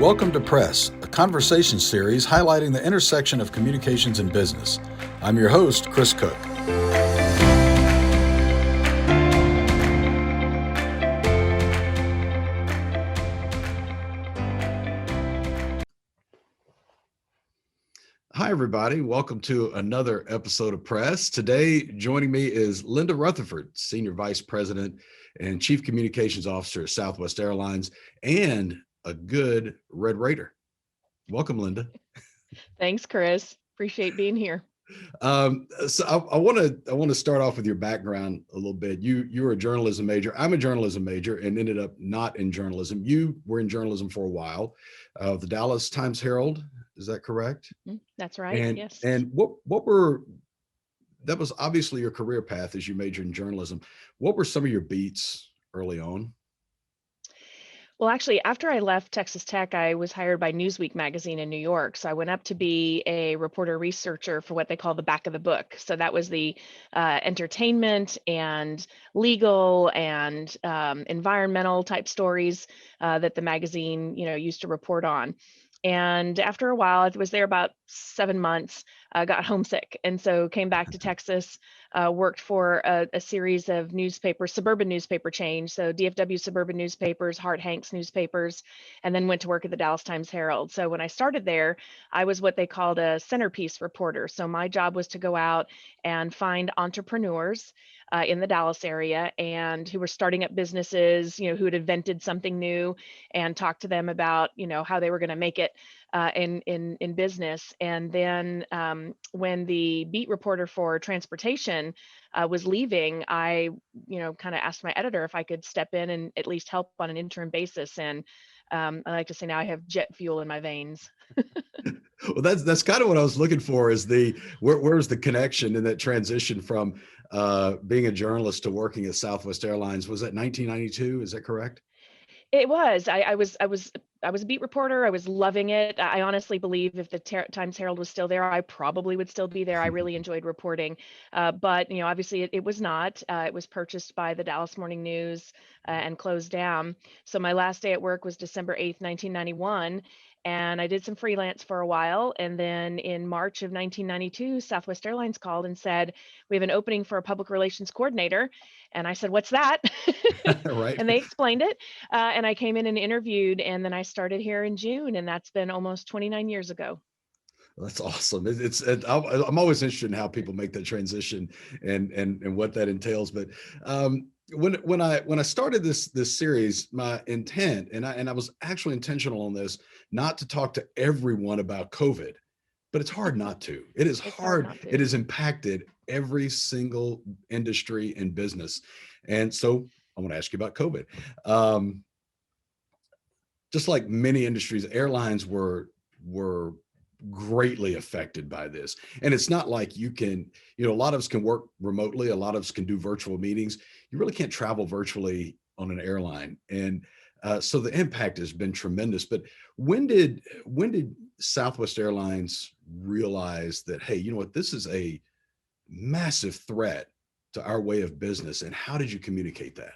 Welcome to Press, a conversation series highlighting the intersection of communications and business. I'm your host, Chris Cook. Hi, everybody. Welcome to another episode of Press. Today, joining me is Linda Rutherford, Senior Vice President and Chief Communications Officer at Southwest Airlines, and a good Red Raider. Welcome, Linda. Thanks, Chris. Appreciate being here. So I want to start off with your background a little bit. You were a journalism major. I'm a journalism major and ended up not in journalism. You were in journalism for a while. The Dallas Times-Herald, is that correct? That's right. Yes. And that was obviously your career path as you majored in journalism. What were some of your beats early on? Well, actually, after I left Texas Tech, I was hired by Newsweek magazine in New York. So I went up to be a reporter researcher for what they call the back of the book. So that was the entertainment and legal and environmental type stories that the magazine, used to report on. And after a while, I was there about 7 months, got homesick. And so came back to Texas, worked for a series of newspapers, suburban newspaper chains. So DFW Suburban Newspapers, Hart Hanks newspapers, and then went to work at the Dallas Times-Herald. So when I started there, I was what they called a centerpiece reporter. So my job was to go out and find entrepreneurs in the Dallas area and who were starting up businesses, who had invented something new, and talk to them about, how they were going to make it in business. And then when the beat reporter for transportation was leaving, I, kind of asked my editor if I could step in and at least help on an interim basis. And I like to say now I have jet fuel in my veins. Well, that's kind of what I was looking for, is where's the connection in that transition from being a journalist to working at Southwest Airlines? Was that 1992? Is that correct? It was. I was a beat reporter. I was loving it. I honestly believe if the Times-Herald was still there, I probably would still be there. I really enjoyed reporting. But, obviously it was not. It was purchased by the Dallas Morning News and closed down. So my last day at work was December 8th, 1991. And I did some freelance for a while. And then in March of 1992, Southwest Airlines called and said, we have an opening for a public relations coordinator. And I said, what's that? Right. And they explained it. And I came in and interviewed, and then I started here in June, and that's been almost 29 years ago. That's awesome. I'm always interested in how people make that transition and what that entails. But when I started this series, my intent, and I was actually intentional on this, not to talk to everyone about COVID, but it's hard not to. It is hard. It has impacted every single industry and business. And so I want to ask you about COVID. Just like many industries, airlines were greatly affected by this. And it's not like you can, a lot of us can work remotely. A lot of us can do virtual meetings. You really can't travel virtually on an airline. And so the impact has been tremendous. But when did Southwest Airlines realize that, hey, you know what, this is a massive threat to our way of business? And how did you communicate that?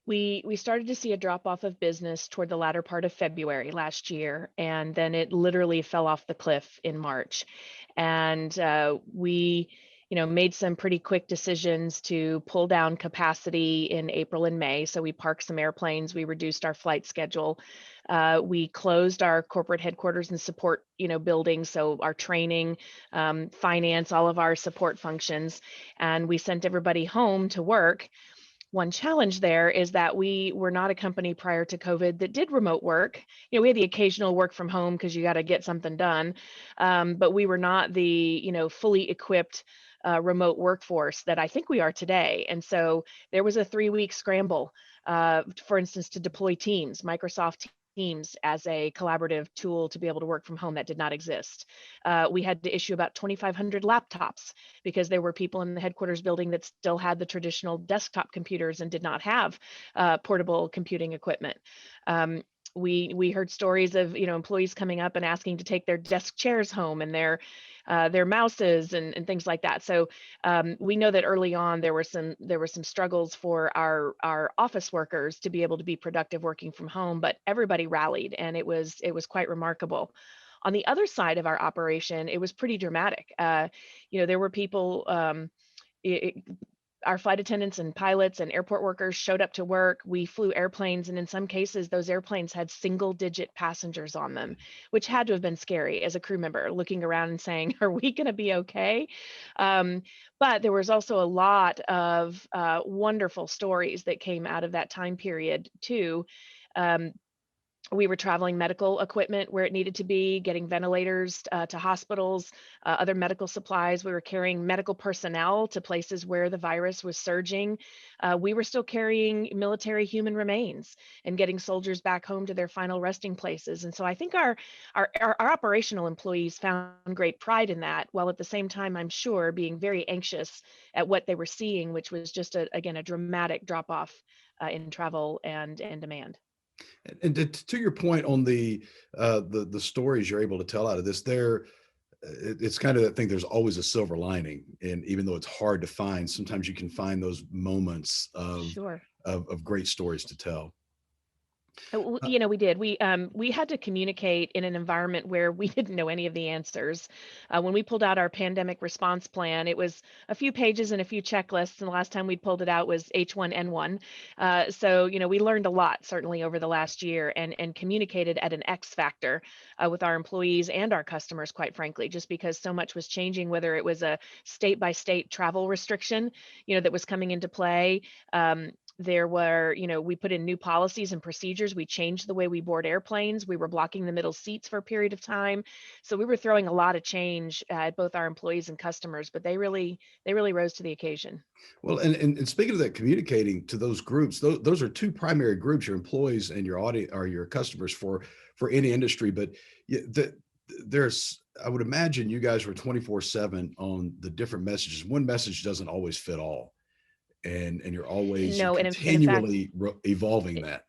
We started to see a drop off of business toward the latter part of February last year, and then it literally fell off the cliff in March. And we, made some pretty quick decisions to pull down capacity in April and May. So we parked some airplanes, we reduced our flight schedule. We closed our corporate headquarters and support, buildings. So our training, finance, all of our support functions, and we sent everybody home to work. One challenge there is that we were not a company prior to COVID that did remote work. We had the occasional work from home because you got to get something done, but we were not the fully equipped remote workforce that I think we are today. And so there was a 3-week scramble, for instance, to deploy Teams, Microsoft Teams, as a collaborative tool to be able to work from home. That did not exist. We had to issue about 2,500 laptops because there were people in the headquarters building that still had the traditional desktop computers and did not have portable computing equipment. We heard stories of, employees coming up and asking to take their desk chairs home and their mouses and things like that. So we know that early on there were some struggles for our office workers to be able to be productive working from home, but everybody rallied, and it was quite remarkable. On the other side of our operation, it was pretty dramatic. There were people. It, our flight attendants and pilots and airport workers showed up to work. We flew airplanes, and in some cases, those airplanes had single-digit passengers on them, which had to have been scary as a crew member, looking around and saying, "Are we going to be okay?" Um, but there was also a lot of wonderful stories that came out of that time period too. Um, we were traveling medical equipment where it needed to be, getting ventilators to hospitals, other medical supplies. We were carrying medical personnel to places where the virus was surging. We were still carrying military human remains and getting soldiers back home to their final resting places. And so I think our operational employees found great pride in that, while at the same time, I'm sure, being very anxious at what they were seeing, which was just again a dramatic drop off in travel and demand. And to your point on the stories you're able to tell out of this, it's kind of that thing. There's always a silver lining, and even though it's hard to find, sometimes you can find those moments of Sure. great stories to tell. Uh, We did. We had to communicate in an environment where we didn't know any of the answers. When we pulled out our pandemic response plan, it was a few pages and a few checklists, and the last time we pulled it out was H1N1. So we learned a lot certainly over the last year, and communicated at an X factor with our employees and our customers, quite frankly, just because so much was changing. Whether it was a state by state travel restriction, that was coming into play. There were, we put in new policies and procedures. We changed the way we board airplanes. We were blocking the middle seats for a period of time. So we were throwing a lot of change at both our employees and customers, but they really rose to the occasion. well, and speaking of that, communicating to those groups, those are two primary groups: your employees and your audience, or your customers, for any industry. But yeah, there's, I would imagine you guys were 24/7 on the different messages. One message doesn't always fit all, and you're No, and in fact, continually evolving it- that.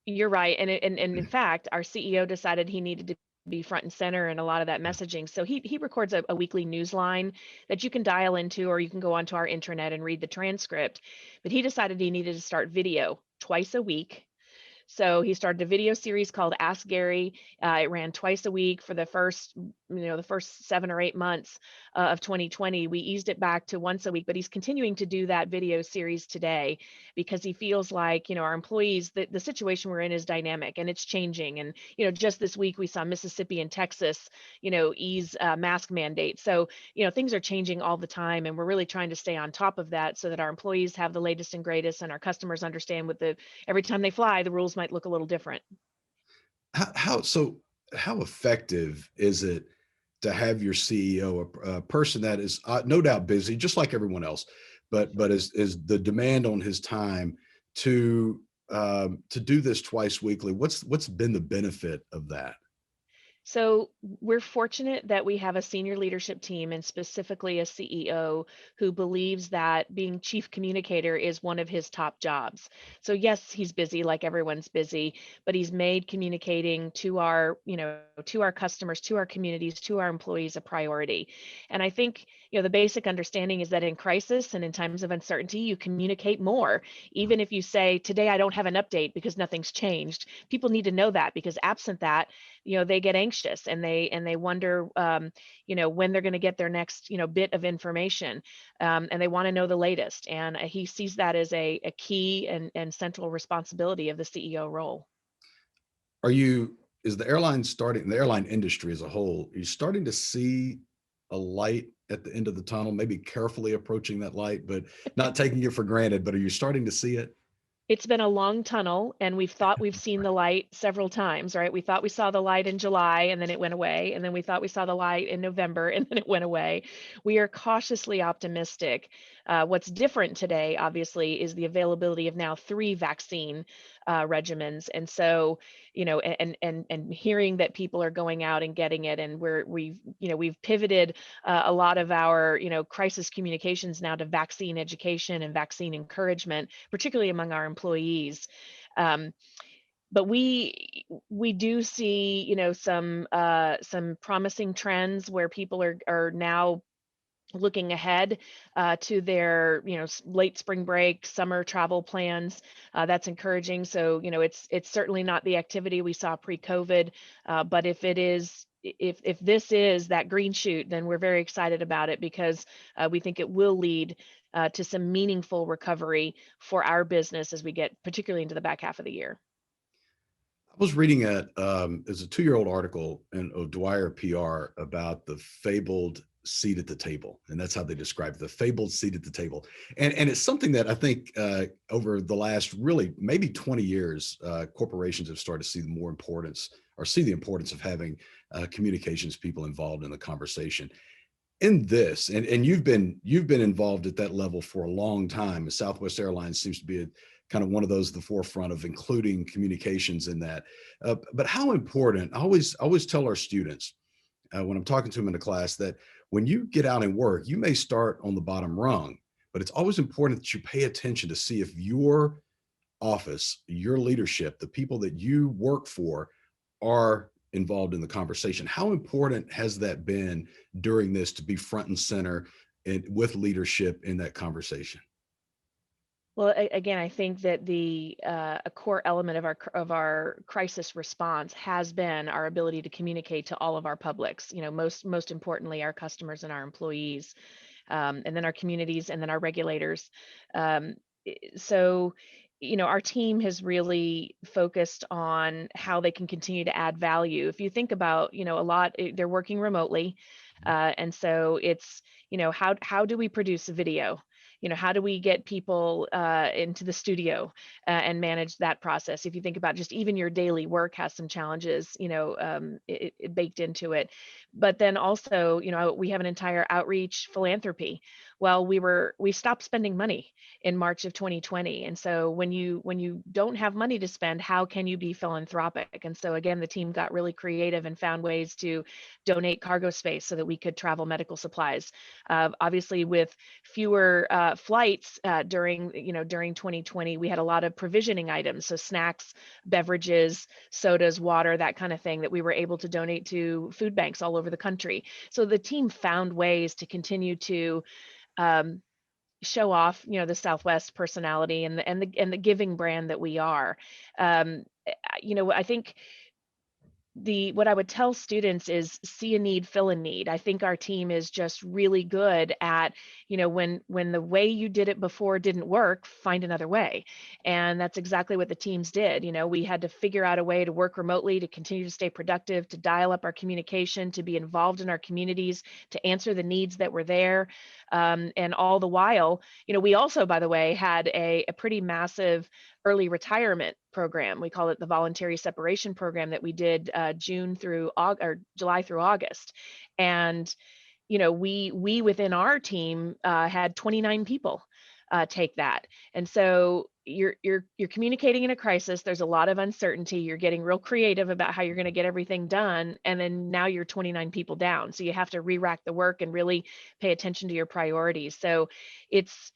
you're right. And in fact, our CEO decided he needed to be front and center in a lot of that messaging. So he records a weekly news line that you can dial into, or you can go onto our intranet and read the transcript. But he decided he needed to start video twice a week. So he started a video series called Ask Gary. It ran twice a week for the first 7 or 8 months of 2020. We eased it back to once a week, but he's continuing to do that video series today because he feels like, our employees, the situation we're in is dynamic and it's changing. And, just this week we saw Mississippi and Texas, ease mask mandates. So, things are changing all the time, and we're really trying to stay on top of that so that our employees have the latest and greatest, and our customers understand every time they fly, the rules might look a little different. How effective is it to have your CEO, a person that is no doubt busy, just like everyone else, but is the demand on his time to do this twice weekly? What's been the benefit of that? So we're fortunate that we have a senior leadership team, and specifically a CEO who believes that being chief communicator is one of his top jobs. So yes, he's busy like everyone's busy, but he's made communicating to our customers, to our communities, to our employees a priority. And I think, the basic understanding is that in crisis and in times of uncertainty, you communicate more. Even if you say, "Today I don't have an update because nothing's changed," people need to know that, because absent that, they get anxious, and they wonder, when they're going to get their next, bit of information, and they want to know the latest. And he sees that as a key and central responsibility of the CEO role. Are you is the airline industry as a whole, are you starting to see a light at the end of the tunnel, maybe carefully approaching that light, but not taking it for granted, but are you starting to see it? It's been a long tunnel, and we've thought we've seen the light several times, right? We thought we saw the light in July, and then it went away. And then we thought we saw the light in November, and then it went away. We are cautiously optimistic. What's different today, obviously, is the availability of now 3 vaccine regimens. And so, and hearing that people are going out and getting it, and we've pivoted a lot of our, crisis communications now to vaccine education and vaccine encouragement, particularly among our employees. Um, but we do see, some promising trends where people are now looking ahead to their, late spring break, summer travel plans. That's encouraging. So, it's certainly not the activity we saw pre-COVID, but if this is that green shoot, then we're very excited about it because we think it will lead to some meaningful recovery for our business as we get particularly into the back half of the year. I was reading it's a 2-year-old article in O'Dwyer PR about the fabled seat at the table, and that's how they describe it, the fabled seat at the table. And it's something that I think over the last really maybe 20 years, corporations have started to see the more importance or see the importance of having communications people involved in the conversation. In this, and you've been involved at that level for a long time, and Southwest Airlines seems to be kind of one of those at the forefront of including communications in that. But how important, I always tell our students when I'm talking to them in a class that when you get out and work, you may start on the bottom rung, but it's always important that you pay attention to see if your office, your leadership, the people that you work for are involved in the conversation. How important has that been during this to be front and center and with leadership in that conversation? Well, again, I think that a core element of our crisis response has been our ability to communicate to all of our publics. Most importantly, our customers and our employees, and then our communities, and then our regulators. Um, so, our team has really focused on how they can continue to add value. If you think about, they're working remotely, and so it's, how do we produce a video? How do we get people into the studio and manage that process? If you think about just even your daily work has some challenges, it baked into it. But then also, we have an entire outreach philanthropy. Well, we stopped spending money in March of 2020, and so when you don't have money to spend, how can you be philanthropic? And so again, the team got really creative and found ways to donate cargo space so that we could travel medical supplies. Obviously, with fewer flights during 2020, we had a lot of provisioning items, so snacks, beverages, sodas, water, that kind of thing that we were able to donate to food banks all over the country. So the team found ways to continue to um, show off, the Southwest personality and the giving brand that we are. I think what I would tell students is see a need, fill a need. I think our team is just really good at, when the way you did it before didn't work, find another way. And that's exactly what the teams did. We had to figure out a way to work remotely, to continue to stay productive, to dial up our communication, to be involved in our communities, to answer the needs that were there. And all the while, we also, by the way, had a pretty massive early retirement program. We call it the voluntary separation program that we did June through August, or July through August. And we within our team had 29 people take that. And so you're communicating in a crisis. There's a lot of uncertainty. You're getting real creative about how you're going to get everything done, and then now you're 29 people down. So you have to re-rack the work and really pay attention to your priorities. So it's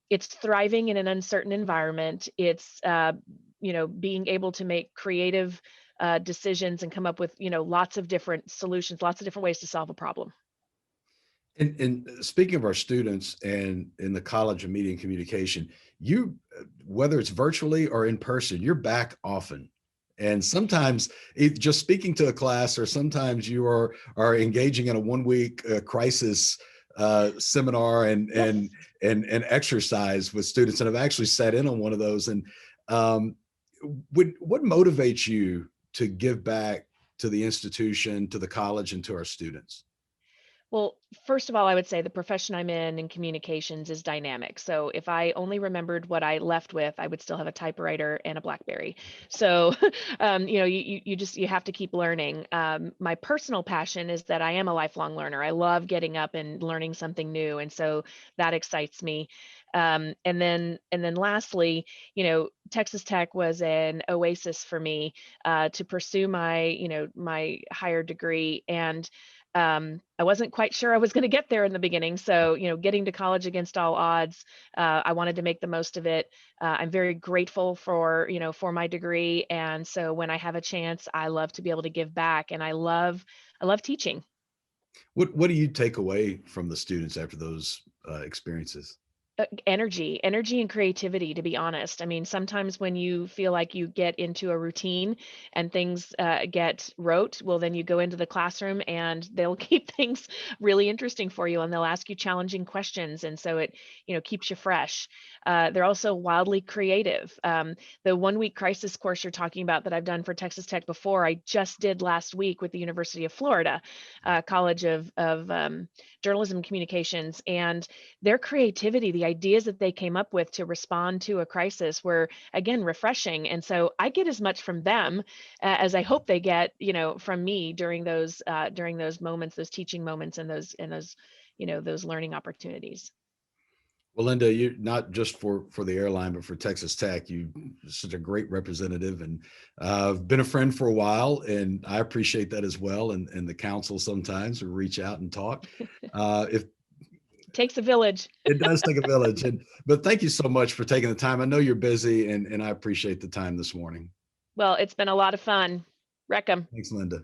thriving in an uncertain environment. It's being able to make creative decisions and come up with lots of different solutions, lots of different ways to solve a problem. And speaking of our students and in the College of Media and Communication, you, whether it's virtually or in person, you're back often. And sometimes just speaking to a class, or sometimes you are engaging in a 1 week crisis seminar and Yes. and exercise with students. And I've actually sat in on one of those. And um, what motivates you to give back to the institution, to the college, and to our students? Well, first of all, I would say the profession I'm in communications is dynamic. So if I only remembered what I left with, I would still have a typewriter and a BlackBerry. So, you have to keep learning. My personal passion is that I am a lifelong learner. I love getting up and learning something new, and so that excites me. And then lastly, Texas Tech was an oasis for me to pursue my higher degree. And I wasn't quite sure I was going to get there in the beginning. So, getting to college against all odds, I wanted to make the most of it. I'm very grateful for my degree. And so when I have a chance, I love to be able to give back, and I love teaching. What do you take away from the students after those experiences? Energy and creativity, to be honest. I mean, sometimes when you feel like you get into a routine and things get rote, well, then you go into the classroom and they'll keep things really interesting for you, and they'll ask you challenging questions. And so it, keeps you fresh. They're also wildly creative. The 1 week crisis course you're talking about that I've done for Texas Tech before, I just did last week with the University of Florida College of Journalism and Communications. And their creativity, the ideas that they came up with to respond to a crisis were, again, refreshing. And so I get as much from them as I hope they get, from me during those moments, those teaching moments, and those learning opportunities. Well, Linda, you're not just for the airline, but for Texas Tech. You such a great representative, and been a friend for a while, and I appreciate that as well. And the council sometimes we reach out and talk. If Takes a village. it does take a village, but thank you so much for taking the time. I know you're busy, and I appreciate the time this morning. Well, it's been a lot of fun. Wreck 'em. Thanks, Linda.